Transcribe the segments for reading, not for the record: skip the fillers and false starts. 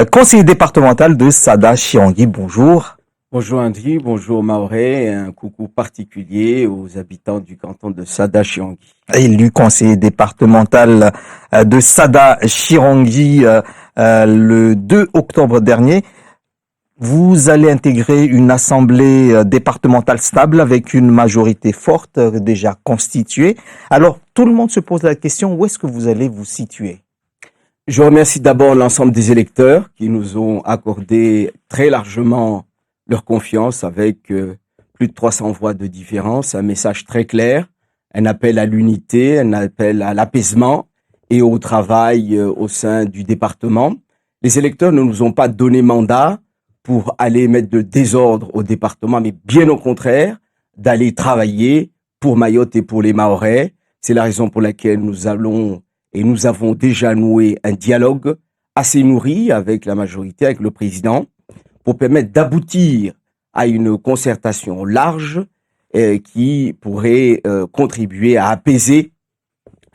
conseiller départemental de Sada Chiangui. Bonjour. Bonjour Andri, bonjour Maoré, un coucou particulier aux habitants du canton de Sada Chiangui. Élu conseiller départemental de Sada Chiangui le 2 octobre dernier. Vous allez intégrer une assemblée départementale stable avec une majorité forte déjà constituée. Alors, tout le monde se pose la question, où est-ce que vous allez vous situer? Je remercie d'abord l'ensemble des électeurs qui nous ont accordé très largement leur confiance avec plus de 300 voix de différence, un message très clair, un appel à l'unité, un appel à l'apaisement et au travail au sein du département. Les électeurs ne nous ont pas donné mandat pour aller mettre de désordre au département, mais bien au contraire, d'aller travailler pour Mayotte et pour les Mahorais. C'est la raison pour laquelle nous avons déjà noué un dialogue assez nourri avec la majorité, avec le président, pour permettre d'aboutir à une concertation large qui pourrait contribuer à apaiser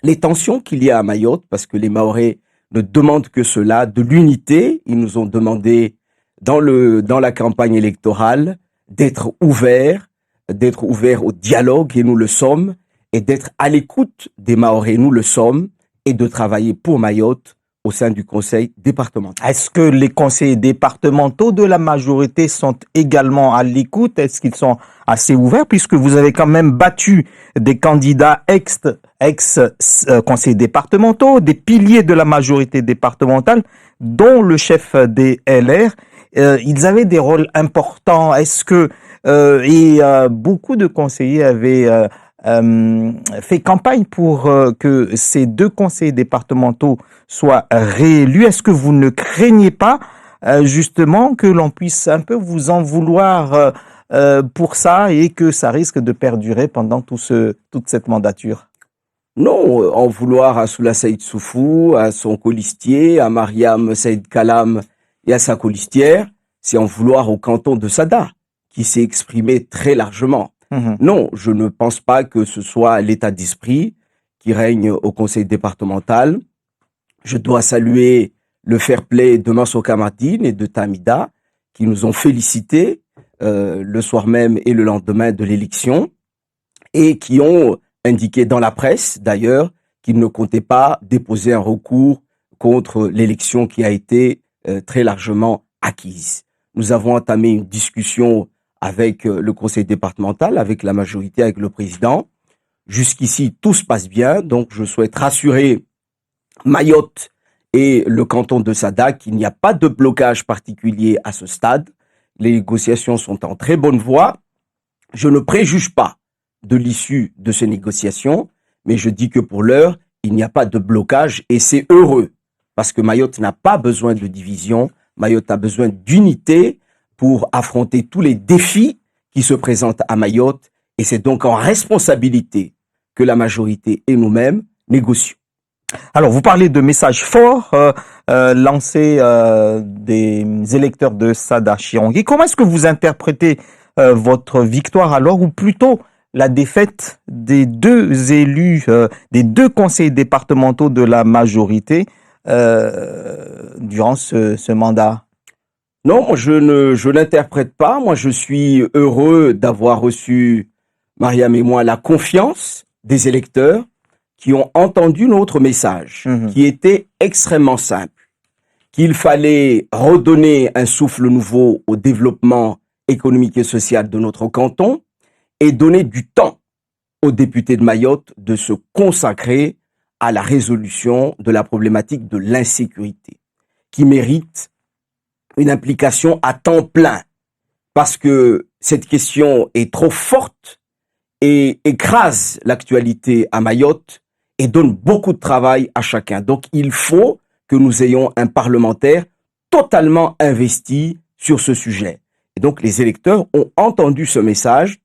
les tensions qu'il y a à Mayotte, parce que les Mahorais ne demandent que cela, de l'unité. Ils nous ont demandé dans la campagne électorale d'être ouverts au dialogue, et nous le sommes, et d'être à l'écoute des Mahorais, nous le sommes, et de travailler pour Mayotte au sein du conseil départemental. Est-ce que les conseillers départementaux de la majorité sont également à l'écoute? Est-ce qu'ils sont assez ouverts, puisque vous avez quand même battu des candidats ex-conseillers départementaux, des piliers de la majorité départementale, dont le chef des LR? Ils avaient des rôles importants. Est-ce que beaucoup de conseillers avaient fait campagne pour que ces deux conseillers départementaux soient réélus? Est-ce que vous ne craignez pas justement que l'on puisse un peu vous en vouloir pour ça, et que ça risque de perdurer pendant toute cette mandature? Non, en vouloir à Soula Saïd Soufou, à son colistier, à Mariam Saïd Kalam et à sa colistière, c'est en vouloir au canton de Sada, qui s'est exprimé très largement. Non, je ne pense pas que ce soit l'état d'esprit qui règne au conseil départemental. Je dois saluer le fair play de Mansour Kamardine et de Tamida, qui nous ont félicités le soir même et le lendemain de l'élection, et qui ont indiqué dans la presse, d'ailleurs, qu'ils ne comptaient pas déposer un recours contre l'élection qui a été très largement acquise. Nous avons entamé une discussion avec le conseil départemental, avec la majorité, avec le président. Jusqu'ici, tout se passe bien, donc je souhaite rassurer Mayotte et le canton de Sada qu'il n'y a pas de blocage particulier à ce stade. Les négociations sont en très bonne voie. Je ne préjuge pas de l'issue de ces négociations, mais je dis que pour l'heure, il n'y a pas de blocage, et c'est heureux, parce que Mayotte n'a pas besoin de division, Mayotte a besoin d'unité pour affronter tous les défis qui se présentent à Mayotte, et c'est donc en responsabilité que la majorité et nous-mêmes négocions. Alors, vous parlez de messages forts lancés des électeurs de Sada Chiangui. Comment est-ce que vous interprétez votre victoire alors, ou plutôt la défaite des deux élus, des deux conseillers départementaux de la majorité durant ce mandat? Non, je l'interprète pas. Moi, je suis heureux d'avoir reçu, Mariam et moi, la confiance des électeurs qui ont entendu notre message, qui était extrêmement simple, qu'il fallait redonner un souffle nouveau au développement économique et social de notre canton et donner du temps aux députés de Mayotte de se consacrer à la résolution de la problématique de l'insécurité, qui mérite une implication à temps plein, parce que cette question est trop forte et écrase l'actualité à Mayotte et donne beaucoup de travail à chacun. Donc il faut que nous ayons un parlementaire totalement investi sur ce sujet. Et donc les électeurs ont entendu ce message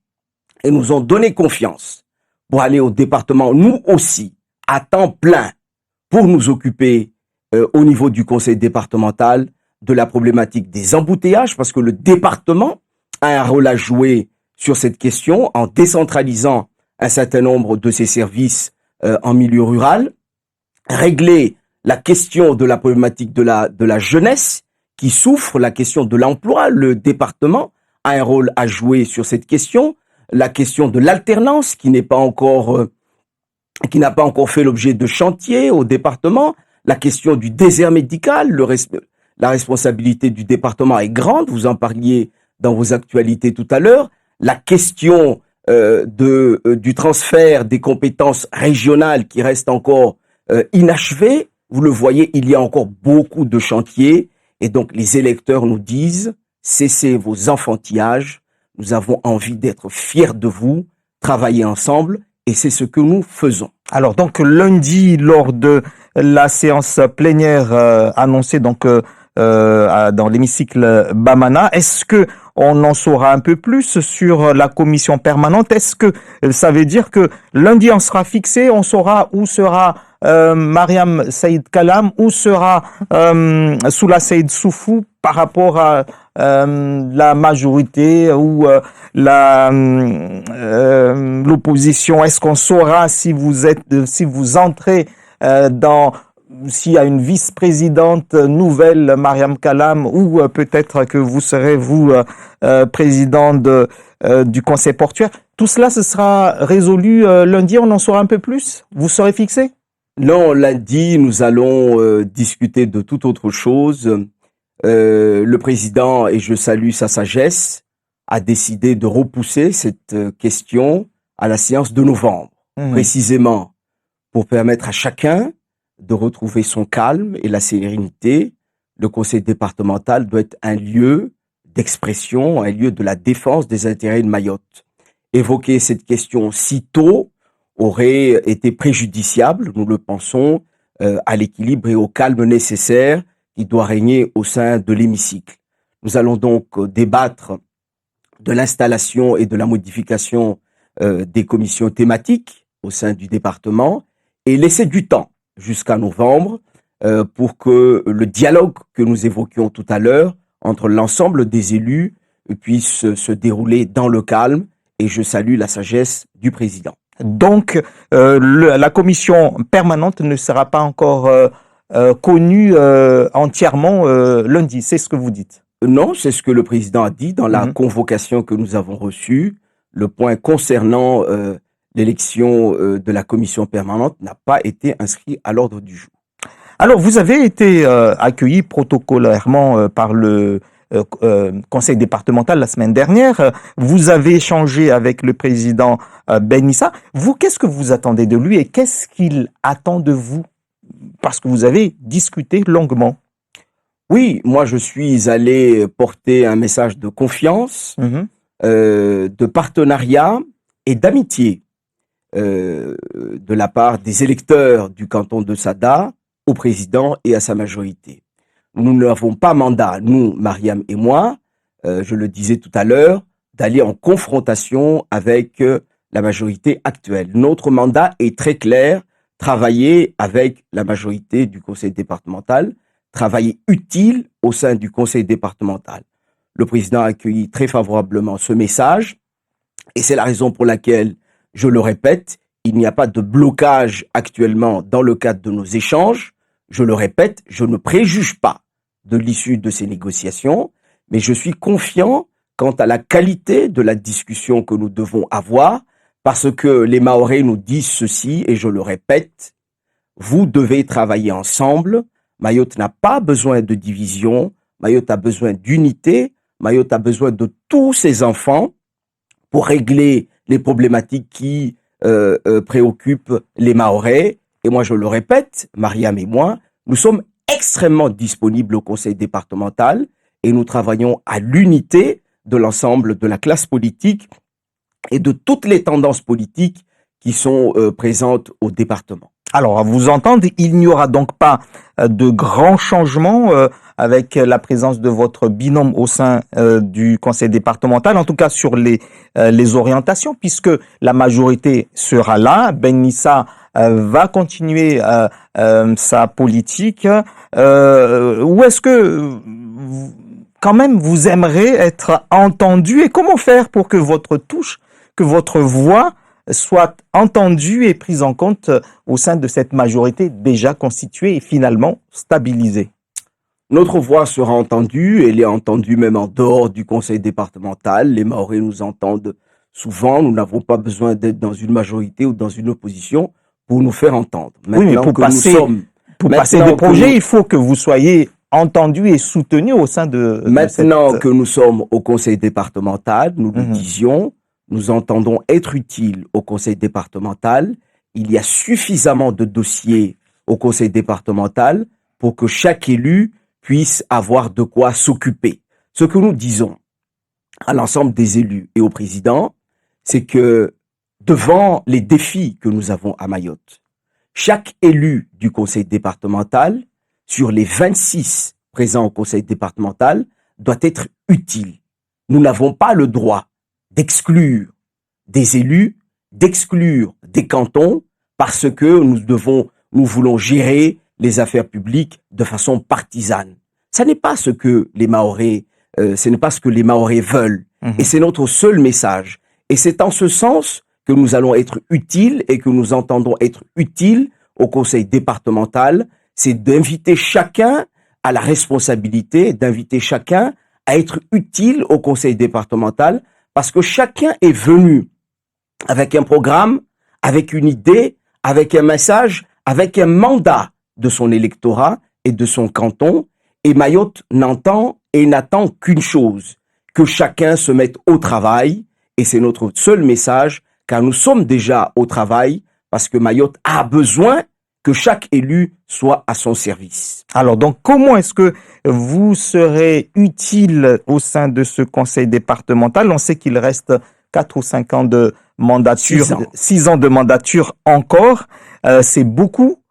et nous ont donné confiance pour aller au département, nous aussi, à temps plein, pour nous occuper au niveau du conseil départemental de la problématique des embouteillages, parce que le département a un rôle à jouer sur cette question en décentralisant un certain nombre de ses services en milieu rural, régler la question de la problématique de la jeunesse qui souffrent, la question de l'emploi. Le département a un rôle à jouer sur cette question. La question de l'alternance qui n'a pas encore fait l'objet de chantier au département. La question du désert médical, la responsabilité du département est grande. Vous en parliez dans vos actualités tout à l'heure. La question du transfert des compétences régionales qui reste encore inachevée. Vous le voyez, il y a encore beaucoup de chantiers. Et donc, les électeurs nous disent, cessez vos enfantillages. Nous avons envie d'être fiers de vous, travailler ensemble. Et c'est ce que nous faisons. Alors, donc, lundi, lors de la séance plénière annoncée dans l'hémicycle Bamana, est-ce que on en saura un peu plus sur la commission permanente? Est-ce que ça veut dire que lundi, on sera fixé, on saura où sera Mariam Saïd Kalam, où sera Soula Saïd Soufou par rapport à la majorité ou l'opposition? Est-ce qu'on saura si vous entrez s'il y a une vice-présidente nouvelle, Mariam Kalam, ou peut-être que vous serez, vous, président du conseil portuaire? Tout cela, ce sera résolu lundi, on en saura un peu plus? Vous serez fixé? Non, lundi, nous allons discuter de toute autre chose. Le président, et je salue sa sagesse, a décidé de repousser cette question à la séance de novembre, précisément pour permettre à chacun de retrouver son calme et la sérénité. Le conseil départemental doit être un lieu d'expression, un lieu de la défense des intérêts de Mayotte. Évoquer cette question si tôt aurait été préjudiciable, nous le pensons, à l'équilibre et au calme nécessaire qui doit régner au sein de l'hémicycle. Nous allons donc débattre de l'installation et de la modification des commissions thématiques au sein du département et laisser du temps jusqu'à novembre pour que le dialogue que nous évoquions tout à l'heure entre l'ensemble des élus puisse se dérouler dans le calme, et je salue la sagesse du président. Donc, la commission permanente ne sera pas encore connue entièrement lundi, c'est ce que vous dites? Non, c'est ce que le président a dit dans la convocation que nous avons reçue. Le point concernant l'élection de la commission permanente n'a pas été inscrit à l'ordre du jour. Alors, vous avez été accueilli protocolairement par le conseil départemental la semaine dernière. Vous avez échangé avec le président Ben Issa. Vous, qu'est-ce que vous attendez de lui et qu'est-ce qu'il attend de vous? Parce que vous avez discuté longuement. Oui, moi je suis allé porter un message de confiance, de partenariat et d'amitié de la part des électeurs du canton de Sada au président et à sa majorité. Nous n'avons pas mandat, nous, Mariam et moi, je le disais tout à l'heure, d'aller en confrontation avec la majorité actuelle. Notre mandat est très clair, travailler avec la majorité du conseil départemental, travailler utile au sein du conseil départemental. Le président a accueilli très favorablement ce message et c'est la raison pour laquelle, je le répète, il n'y a pas de blocage actuellement dans le cadre de nos échanges. Je le répète, je ne préjuge pas de l'issue de ces négociations, mais je suis confiant quant à la qualité de la discussion que nous devons avoir, parce que les Mahorais nous disent ceci, et je le répète, vous devez travailler ensemble. Mayotte n'a pas besoin de division, Mayotte a besoin d'unité, Mayotte a besoin de tous ses enfants pour régler les problématiques qui préoccupent les Mahorais. Et moi, je le répète, Mariam et moi, nous sommes extrêmement disponibles au conseil départemental et nous travaillons à l'unité de l'ensemble de la classe politique et de toutes les tendances politiques qui sont présentes au département. Alors, à vous entendre, il n'y aura donc pas de grands changements avec la présence de votre binôme au sein du conseil départemental, en tout cas sur les orientations, puisque la majorité sera là. Ben Issa va continuer sa politique. Ou est-ce que quand même vous aimeriez être entendu, et comment faire pour que votre touche, que votre voix soit entendue et prise en compte au sein de cette majorité déjà constituée et finalement stabilisée? Notre voix sera entendue, elle est entendue même en dehors du conseil départemental. Les Mahorais nous entendent souvent, nous n'avons pas besoin d'être dans une majorité ou dans une opposition pour nous faire entendre. Oui, mais pour passer des projets, il faut que vous soyez entendu et soutenu au sein de Maintenant que nous sommes au conseil départemental, nous le disions, nous entendons être utiles au conseil départemental. Il y a suffisamment de dossiers au conseil départemental pour que chaque élu puisse avoir de quoi s'occuper. Ce que nous disons à l'ensemble des élus et au président, c'est que devant les défis que nous avons à Mayotte, chaque élu du conseil départemental, sur les 26 présents au conseil départemental, doit être utile. Nous n'avons pas le droit d'exclure des élus, d'exclure des cantons, parce que nous voulons gérer les affaires publiques de façon partisane. Ce n'est pas ce que les Mahorais, veulent. Et c'est notre seul message. Et c'est en ce sens que nous allons être utiles et que nous entendons être utiles au conseil départemental, c'est d'inviter chacun à la responsabilité, d'inviter chacun à être utile au conseil départemental, parce que chacun est venu avec un programme, avec une idée, avec un message, avec un mandat de son électorat et de son canton, et Mayotte n'entend et n'attend qu'une chose, que chacun se mette au travail, et c'est notre seul message, car nous sommes déjà au travail, parce que Mayotte a besoin que chaque élu soit à son service. Alors, donc, comment est-ce que vous serez utile au sein de ce conseil départemental? On sait qu'il reste 4 ou 5 ans de mandature, 6 ans de mandature encore. C'est beaucoup.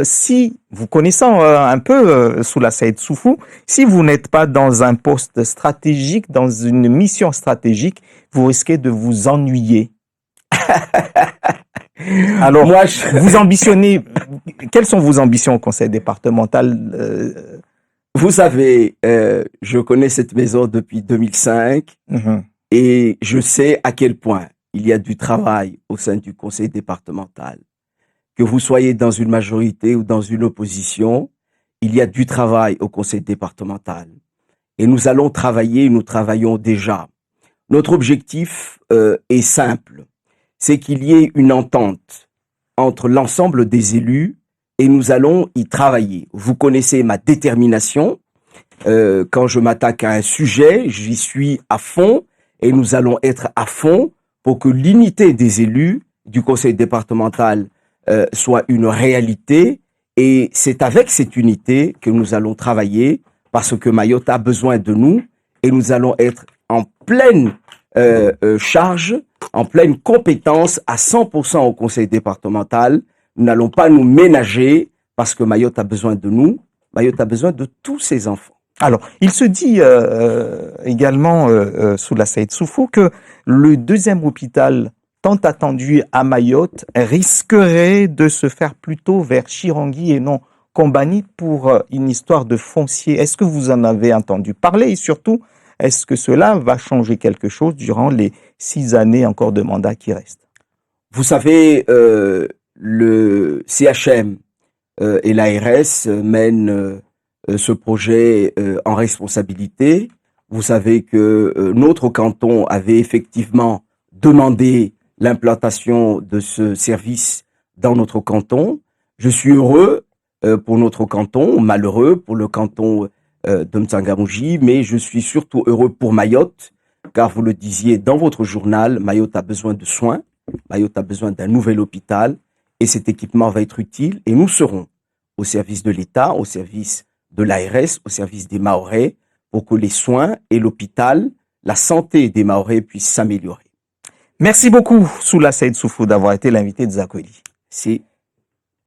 Si vous connaissant un peu Soula Saïd Soufou, si vous n'êtes pas dans un poste stratégique, dans une mission stratégique, vous risquez de vous ennuyer. Alors, vous ambitionnez, quelles sont vos ambitions au conseil départemental? Vous savez, je connais cette maison depuis 2005 et je sais à quel point il y a du travail au sein du conseil départemental. Que vous soyez dans une majorité ou dans une opposition, il y a du travail au conseil départemental. Et nous allons travailler, nous travaillons déjà. Notre objectif est simple, c'est qu'il y ait une entente entre l'ensemble des élus et nous allons y travailler. Vous connaissez ma détermination. Quand je m'attaque à un sujet, j'y suis à fond et nous allons être à fond pour que l'unité des élus du conseil départemental soit une réalité. Et c'est avec cette unité que nous allons travailler parce que Mayotte a besoin de nous et nous allons être en pleine charge, en pleine compétence à 100% au conseil départemental. Nous n'allons pas nous ménager parce que Mayotte a besoin de nous. Mayotte a besoin de tous ses enfants. Alors, il se dit également, Soula Saïd Soufou, que le deuxième hôpital tant attendu à Mayotte risquerait de se faire plutôt vers Chirangui et non Kombani pour une histoire de foncier. Est-ce que vous en avez entendu parler et surtout, est-ce que cela va changer quelque chose durant les 6 années encore de mandat qui restent? Vous savez, le CHM et l'ARS mènent ce projet en responsabilité. Vous savez que notre canton avait effectivement demandé l'implantation de ce service dans notre canton. Je suis heureux pour notre canton, malheureux pour le canton de M'Tsangamouji, mais je suis surtout heureux pour Mayotte, car vous le disiez dans votre journal, Mayotte a besoin de soins, Mayotte a besoin d'un nouvel hôpital, et cet équipement va être utile, et nous serons au service de l'État, au service de l'ARS, au service des Mahorais, pour que les soins et l'hôpital, la santé des Mahorais puissent s'améliorer. Merci beaucoup, Soula Saïd Soufou, d'avoir été l'invité de Zakweli. C'est